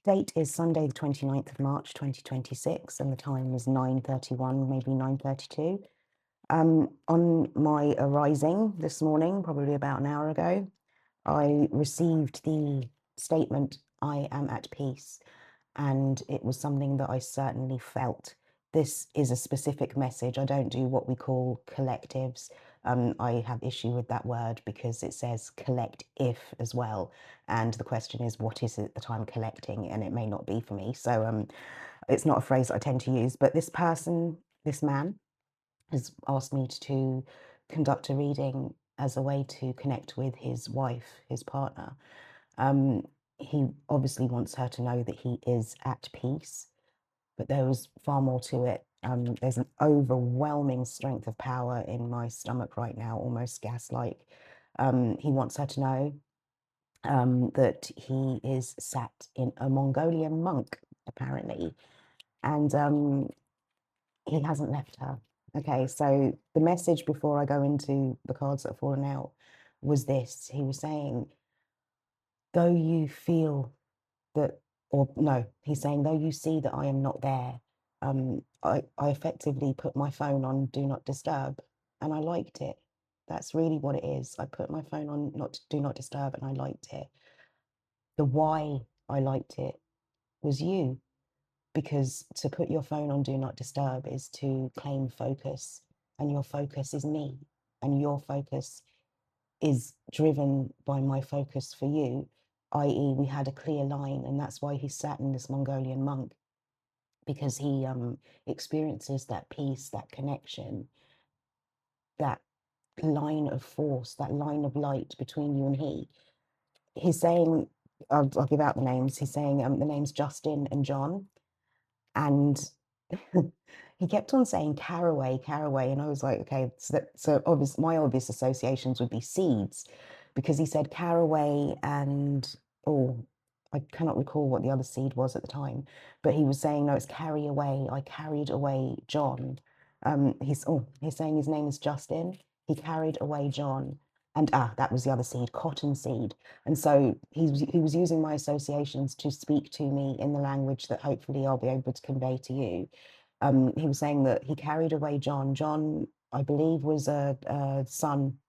Date is Sunday, the 29th of March, 2026, and the time is 9:31, maybe 9:32. On my arising this morning, probably about an hour ago, I received the statement, "I am at peace," and it was something that I certainly felt. This is a specific message. I don't do what we call collectives. I have issue with that word because it says collect if as well. And the question is, what is it that I'm collecting? And it may not be for me. So it's not a phrase that I tend to use. But this person, this man, has asked me to conduct a reading as a way to connect with his wife, his partner. He obviously wants her to know that he is at peace, but there was far more to it. There's an overwhelming strength of power in my stomach right now, almost gas-like. He wants her to know that he is sat in a Mongolian monk, apparently, and he hasn't left her. Okay, so the message before I go into the cards that have fallen out was this. He was saying, though you feel that, or no, he's saying, though you see that I am not there, I effectively put my phone on do not disturb, and I liked it. That's really what it is. I put my phone on do not disturb, and I liked it. The why I liked it was you, because to put your phone on do not disturb is to claim focus, and your focus is me, and your focus is driven by my focus for you, i.e., we had a clear line, and that's why he sat in this Mongolian monk, because he experiences that peace, that connection, that line of force, that line of light between you and he. He's saying, I'll give out the names. He's saying the names Justin and John, and he kept on saying caraway, caraway, and I was like, okay, my obvious associations would be seeds, because he said caraway and I cannot recall what the other seed was at the time, but he was saying no, it's carry away. I carried away John. He's saying his name is Justin. He carried away John, and that was the other seed, cotton seed. And so he was using my associations to speak to me in the language that hopefully I'll be able to convey to you. He was saying that he carried away John. John, I believe, was a son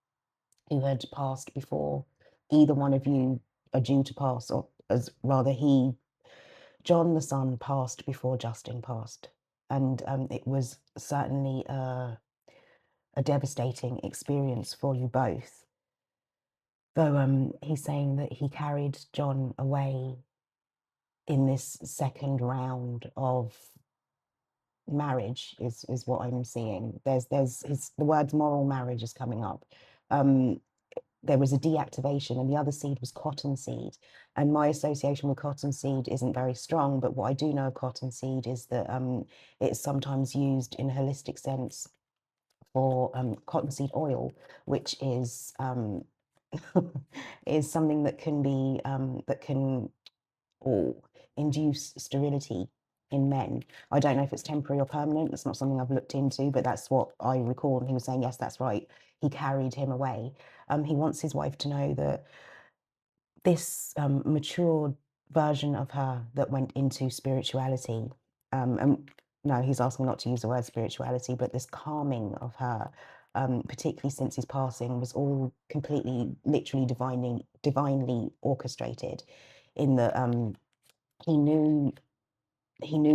who had passed before either one of you are due to pass, or as rather John the son passed before Justin passed. And it was certainly a devastating experience for you both. Though he's saying that he carried John away in this second round of marriage is what I'm seeing. The words moral marriage is coming up. There was a deactivation, and the other seed was cotton seed. And my association with cotton seed isn't very strong, but what I do know of cotton seed is that it's sometimes used in a holistic sense for cottonseed oil, which is is something that can be that can induce sterility in men. I don't know if it's temporary or permanent. That's not something I've looked into, but that's what I recall. And he was saying, yes, that's right. He carried him away. He wants his wife to know that this matured version of her that went into spirituality, and no, he's asking not to use the word spirituality, but this calming of her, particularly since his passing, was all completely, literally divinely orchestrated, in that he knew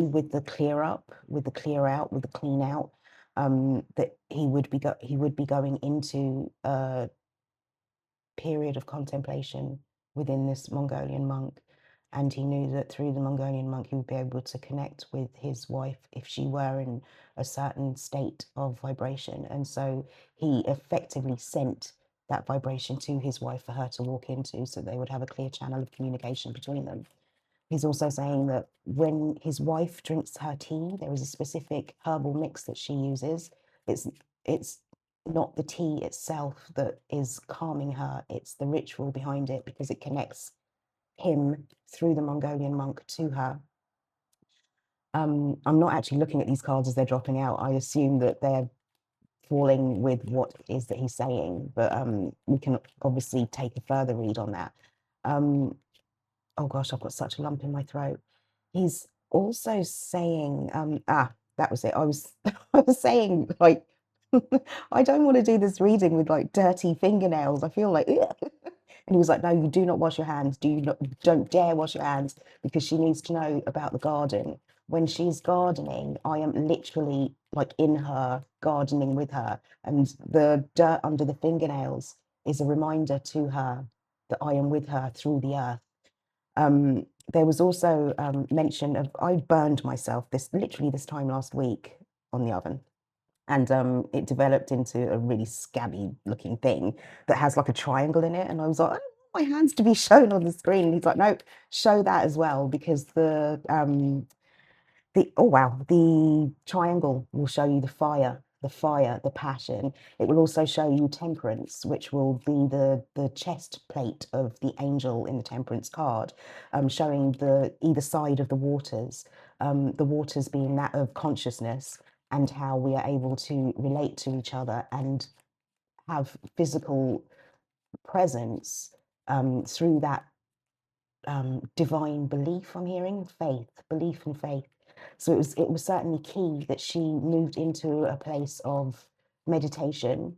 with the clear up, with the clear out, with the clean out, that he would be going into a period of contemplation within this Mongolian monk. And he knew that through the Mongolian monk, he would be able to connect with his wife if she were in a certain state of vibration. And so he effectively sent that vibration to his wife for her to walk into, so they would have a clear channel of communication between them. He's also saying that when his wife drinks her tea, there is a specific herbal mix that she uses. It's not the tea itself that is calming her, it's the ritual behind it, because it connects him through the Mongolian monk to her. I'm not actually looking at these cards as they're dropping out. I assume that they're falling with what it is that he's saying, but we can obviously take a further read on that. oh gosh, I've got such a lump in my throat. He's also saying, that was it. I was I was saying like I don't want to do this reading with like dirty fingernails. I feel like ugh. And he was like, no, you do not wash your hands. Don't dare wash your hands because she needs to know about the garden. When she's gardening, I am literally like in her, gardening with her, and the dirt under the fingernails is a reminder to her that I am with her through the earth. There was also mention of I burned myself literally this time last week on the oven, and it developed into a really scabby looking thing that has like a triangle in it. And I was like, I don't want my hands to be shown on the screen. And he's like, nope, show that as well because the oh wow, the triangle will show you the fire, the passion. It will also show you temperance, which will be the chest plate of the angel in the temperance card, showing the either side of the waters being that of consciousness and how we are able to relate to each other and have physical presence through that divine belief. I'm hearing faith, belief and faith. So it was certainly key that she moved into a place of meditation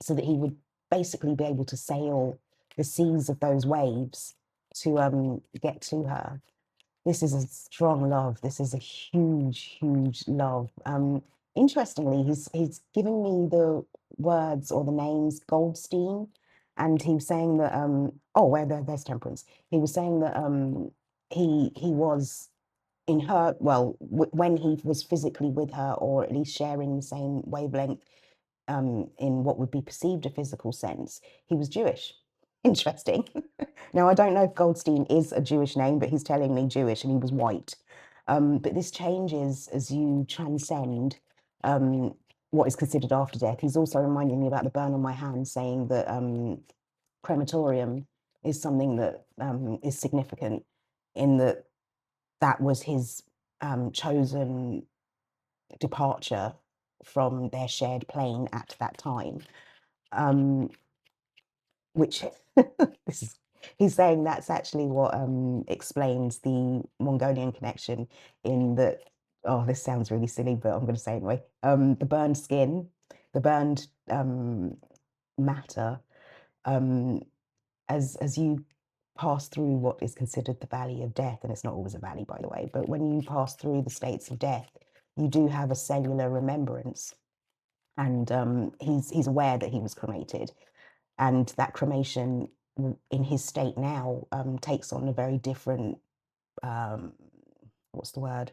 so that he would basically be able to sail the seas of those waves to get to her. This is a strong love. This is a huge, huge love. Interestingly, he's giving me the words or the names Goldstein, and he was saying that oh, there's Temperance. He was saying that he was in her when he was physically with her, or at least sharing the same wavelength in what would be perceived a physical sense, he was Jewish. Interesting. Now, I don't know if Goldstein is a Jewish name, but he's telling me Jewish and he was white. But this changes as you transcend what is considered after death. He's also reminding me about the burn on my hand, saying that crematorium is something that is significant in that that was his chosen departure from their shared plane at that time. Which this is he's saying that's actually what explains the Mongolian connection in that. Oh, this sounds really silly, but I'm going to say it anyway. The burned skin, the burned matter, um, as you pass through what is considered the valley of death, and it's not always a valley, by the way, but when you pass through the states of death, you do have a cellular remembrance, and he's aware that he was cremated, and that cremation in his state now takes on a very different what's the word,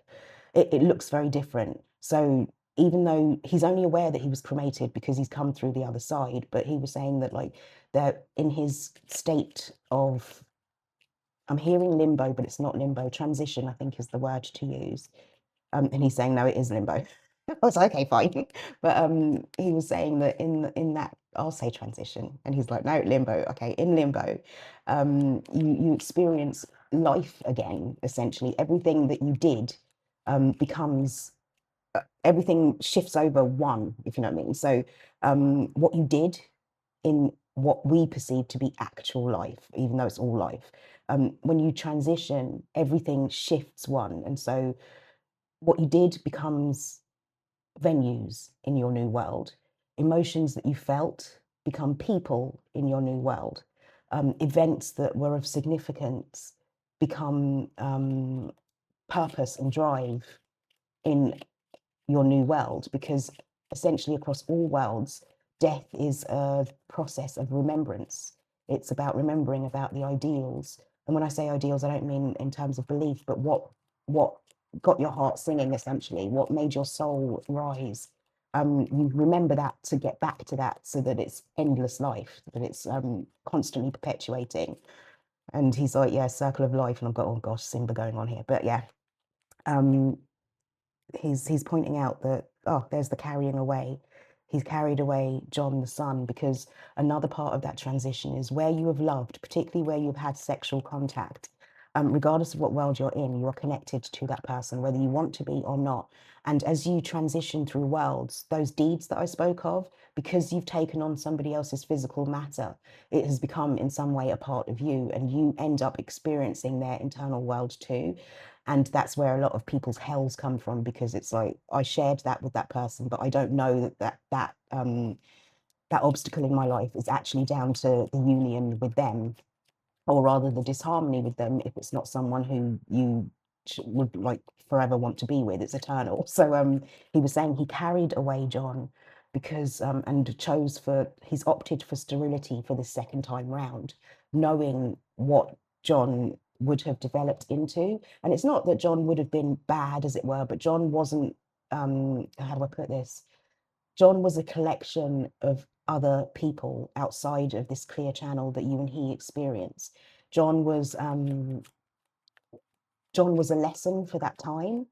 it looks very different. So even though he's only aware that he was cremated because he's come through the other side, but he was saying that like that in his state of, I'm hearing limbo, but it's not limbo, transition I think is the word to use, and he's saying no, it is limbo. I was like, okay, fine. But he was saying that in that, I'll say transition, and he's like, no, limbo. Okay, in limbo, you experience life again. Essentially, everything that you did becomes everything shifts over one, if you know what I mean. So what you did in what we perceive to be actual life, even though it's all life, when you transition, everything shifts one, and so what you did becomes venues in your new world. Emotions that you felt become people in your new world. Events that were of significance become purpose and drive in your new world, because essentially across all worlds, death is a process of remembrance. It's about remembering about the ideals. And when I say ideals, I don't mean in terms of belief, but what got your heart singing, essentially, what made your soul rise. You remember that to get back to that so that it's endless life, that it's constantly perpetuating. And he's like, yeah, circle of life. And I've got, oh gosh, Simba going on here. But yeah, he's pointing out that, oh, there's the carrying away. He's carried away John the son, because another part of that transition is where you have loved, particularly where you've had sexual contact. regardless of what world you're in, you are connected to that person, whether you want to be or not. And as you transition through worlds, those deeds that I spoke of, because you've taken on somebody else's physical matter, it has become in some way a part of you, and you end up experiencing their internal world too. And that's where a lot of people's hells come from, because it's like, I shared that with that person, but I don't know that obstacle in my life is actually down to the union with them, or rather the disharmony with them, if it's not someone who you would like forever want to be with. It's eternal. So he was saying he carried away John because and he's opted for sterility for the second time round, knowing what John would have developed into. And it's not that John would have been bad, as it were, but John wasn't, how do I put this? John was a collection of other people outside of this clear channel that you and he experience. John was a lesson for that time,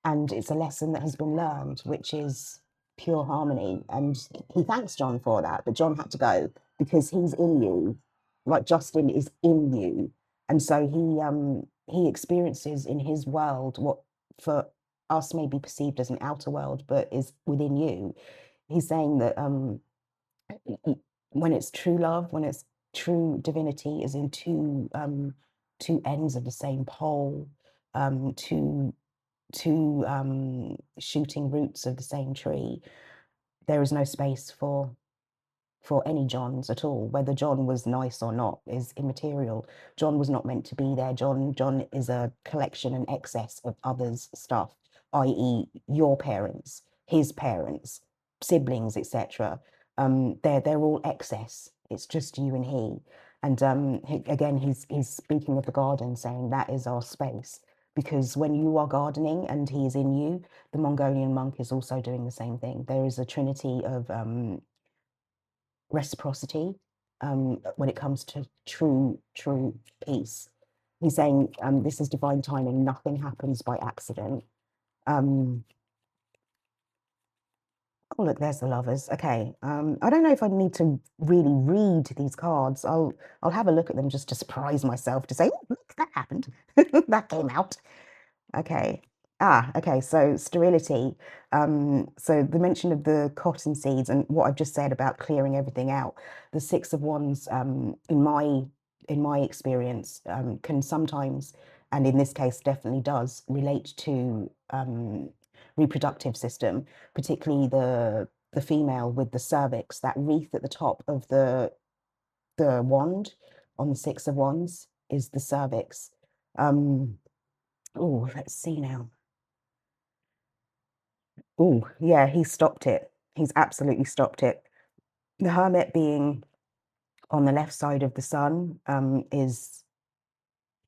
and it's a lesson that has been learned, which is pure harmony. And he thanks John for that, but John had to go because he's in you, like Justin is in you, and so he experiences in his world what for us may be perceived as an outer world, but is within you. He's saying that when it's true love, when it's true divinity, is in two ends of the same pole, two shooting roots of the same tree. There is no space for any Johns at all. Whether John was nice or not is immaterial. John was not meant to be there. John is a collection and excess of others' stuff, i.e., your parents, his parents, siblings, etc. They're all excess. It's just you and he. And again, he's speaking of the garden, saying that is our space. Because when you are gardening and he is in you, the Mongolian monk is also doing the same thing. There is a trinity of reciprocity when it comes to true peace. He's saying this is divine timing. Nothing happens by accident. Oh, look, there's the lovers. Okay. I don't know if I need to really read these cards. I'll have a look at them just to surprise myself, to say, oh, look, that happened. That came out. Okay. Okay. So sterility. So the mention of the cotton seeds and what I've just said about clearing everything out. The Six of Wands, in my experience, can sometimes, and in this case definitely does, relate to reproductive system, particularly the female with the cervix, that wreath at the top of the wand on the Six of Wands is the cervix. Oh, let's see now. Oh, yeah, he stopped it. He's absolutely stopped it. The Hermit being on the left side of the sun is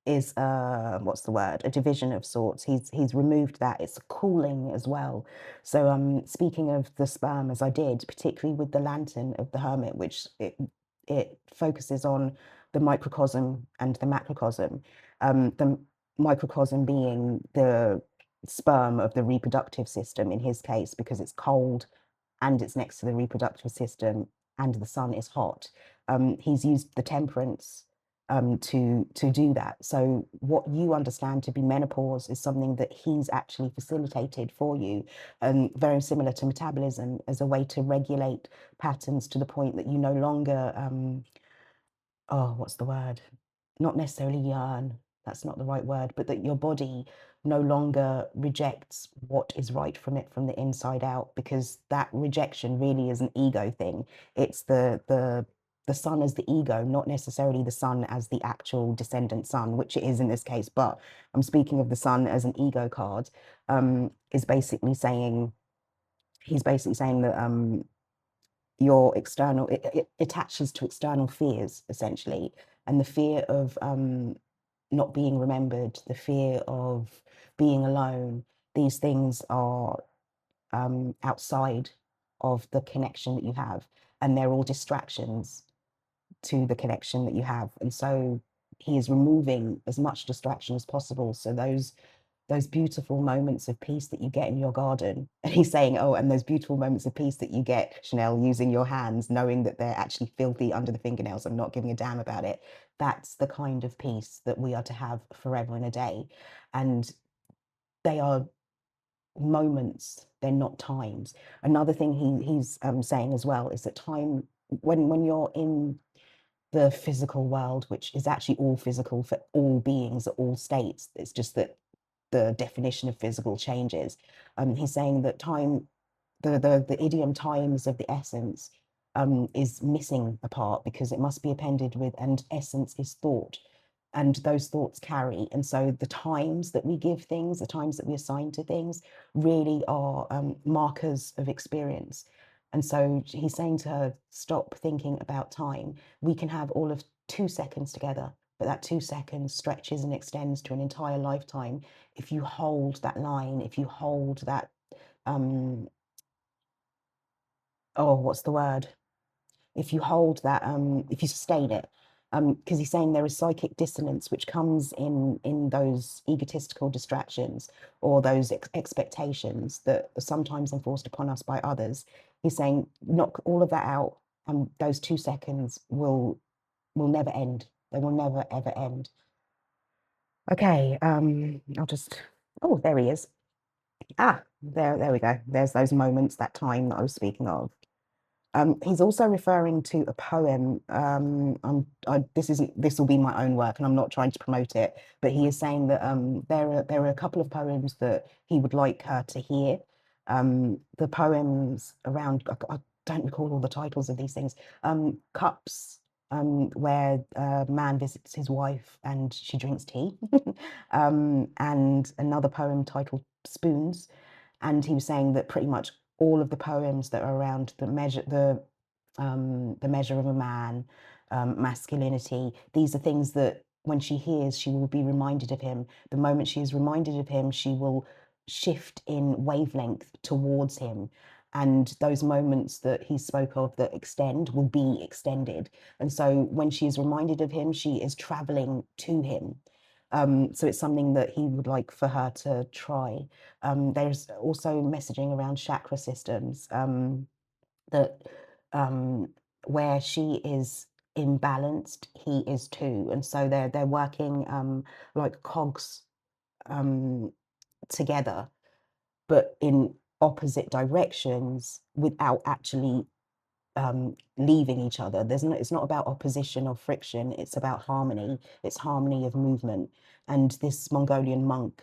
what's the word? A division of sorts. He's removed that. It's a cooling as well. So speaking of the sperm, as I did, particularly with the lantern of the Hermit, which it focuses on the microcosm and the macrocosm. The microcosm being the sperm of the reproductive system in his case, because it's cold and it's next to the reproductive system and the sun is hot. He's used the temperance to do that. So what you understand to be menopause is something that he's actually facilitated for you, very similar to metabolism, as a way to regulate patterns to the point that you no longer, oh, what's the word? Not necessarily yearn, that's not the right word, but that your body no longer rejects what is right from it from the inside out, because that rejection really is an ego thing. It's the sun as the ego, not necessarily the sun as the actual descendant sun, which it is in this case, but I'm speaking of the sun as an ego card. Is basically saying, he's basically saying that your external, it attaches to external fears, essentially, and the fear of not being remembered, the fear of being alone. These things are outside of the connection that you have, and they're all distractions to the connection that you have. And so he is removing as much distraction as possible, so those those beautiful moments of peace that you get in your garden. And he's saying, oh, and those beautiful moments of peace that you get, Chanel, using your hands, knowing that they're actually filthy under the fingernails and not giving a damn about it. That's the kind of peace that we are to have forever and a day. And they are moments, they're not times. Another thing he's saying as well is that time, when you're in the physical world, which is actually all physical for all beings at all states, it's just that the definition of physical changes. He's saying that time, the idiom time is of the essence, is missing a part because it must be appended with, and essence is thought, and those thoughts carry. And so the times that we give things, the times that we assign to things, really are markers of experience. And so he's saying to her, stop thinking about time. We can have all of 2 seconds together, but that 2 seconds stretches and extends to an entire lifetime if you hold that line, if you hold that, oh, what's the word? If you hold that, if you sustain it, because he's saying there is psychic dissonance which comes in those egotistical distractions or those expectations that are sometimes enforced upon us by others. He's saying knock all of that out, and those 2 seconds will never end. They will never ever end. Okay, I'll just. Oh, there he is. Ah, there we go. There's those moments, that time that I was speaking of. He's also referring to a poem. This will be my own work, and I'm not trying to promote it. But he is saying that there are a couple of poems that he would like her to hear. The poems around, I don't recall all the titles of these things. Cups, where a man visits his wife and she drinks tea, and another poem titled Spoons. And he was saying that pretty much all of the poems that are around the measure of a man, masculinity, these are things that when she hears, she will be reminded of him. The moment she is reminded of him, she will shift in wavelength towards him. And those moments that he spoke of that extend will be extended. And so when she is reminded of him, she is traveling to him. So it's something that he would like for her to try. There's also messaging around chakra systems, that where she is imbalanced, he is too. And so they're working like cogs together, but in opposite directions without actually leaving each other. It's not about opposition or friction. It's about harmony. It's harmony of movement. And this Mongolian monk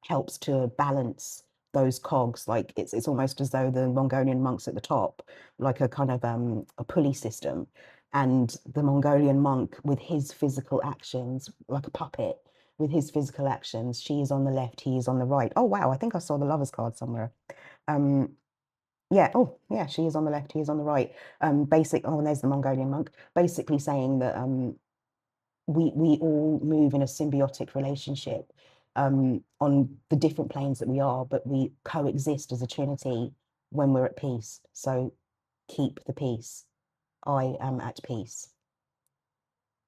helps to balance those cogs. Like it's almost as though the Mongolian monk's at the top, like a kind of a pulley system. And the Mongolian monk, with his physical actions, like a puppet, with his physical actions, she is on the left, he is on the right. Oh wow, I think I saw the lovers card somewhere. Yeah, oh, yeah, she is on the left, he is on the right. And there's the Mongolian monk, basically saying that we all move in a symbiotic relationship on the different planes that we are, but we coexist as a trinity when we're at peace. So keep the peace. I am at peace.